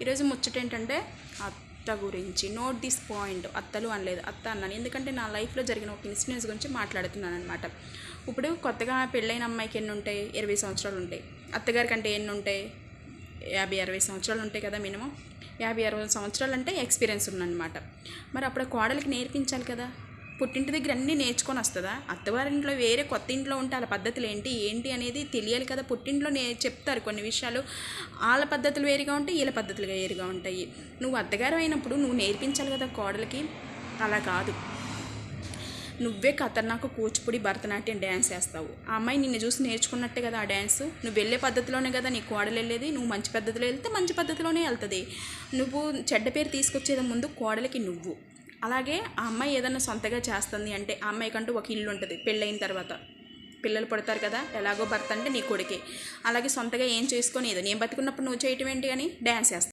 ఈరోజు ముచ్చట ఏంటంటే అత్త గురించి. Note this point. అత్తలు అనలేదు, అత్త అన్నాను. ఎందుకంటే నా లైఫ్లో జరిగిన ఒక ఇన్సిడెంట్స్ గురించి మాట్లాడుతున్నాను అనమాట. ఇప్పుడు కొత్తగా పెళ్ళైన అమ్మాయికి ఎన్ని ఉంటాయి? 20 సంవత్సరాలు ఉంటాయి. అత్తగారికి అంటే ఎన్ని ఉంటాయి? 50-60 సంవత్సరాలు ఉంటాయి కదా మినిమం. 50-60 సంవత్సరాలు అంటే ఎక్స్పీరియన్స్ ఉందన్నమాట. మరి అప్పుడు కోడలికి నేర్పించాలి కదా. పుట్టింటి దగ్గర అన్నీ నేర్చుకొని వస్తుందా? అత్తవారింట్లో వేరే కొత్త ఇంట్లో ఉంటే వాళ్ళ పద్ధతులు ఏంటి అనేది తెలియాలి కదా. పుట్టింట్లో చెప్తారు కొన్ని విషయాలు. వాళ్ళ పద్ధతులు వేరుగా ఉంటాయి, వీళ్ళ పద్ధతులు వేరుగా ఉంటాయి. నువ్వు అత్తగారు అయినప్పుడు నువ్వు నేర్పించాలి కదా కోడలికి. అలా కాదు, నువ్వే ఖతర్నాకు కూచిపూడి భరతనాట్యం డ్యాన్స్ వేస్తావు. ఆ అమ్మాయి నిన్ను చూసి నేర్చుకున్నట్టే కదా ఆ డ్యాన్స్. నువ్వు వెళ్ళే పద్ధతిలోనే కదా నీ కోడలు వెళ్ళేది. నువ్వు మంచి పద్ధతిలో వెళ్తే మంచి పద్ధతిలోనే వెళ్తుంది. నువ్వు చెడ్డ పేరు తీసుకొచ్చేది ముందు కోడలికి నువ్వు. అలాగే ఆ అమ్మాయి ఏదైనా సొంతగా చేస్తుంది అంటే ఆ అమ్మాయికంటూ ఒక ఇల్లు ఉంటుంది. పెళ్ళైన తర్వాత పిల్లలు పడతారు కదా, ఎలాగో భర్త అంటే నీ కొడుకే. అలాగే సొంతగా ఏం చేసుకొని ఏదో నేను బతుకున్నప్పుడు నువ్వు చేయటం ఏంటి అని డ్యాన్స్ వేస్తావు.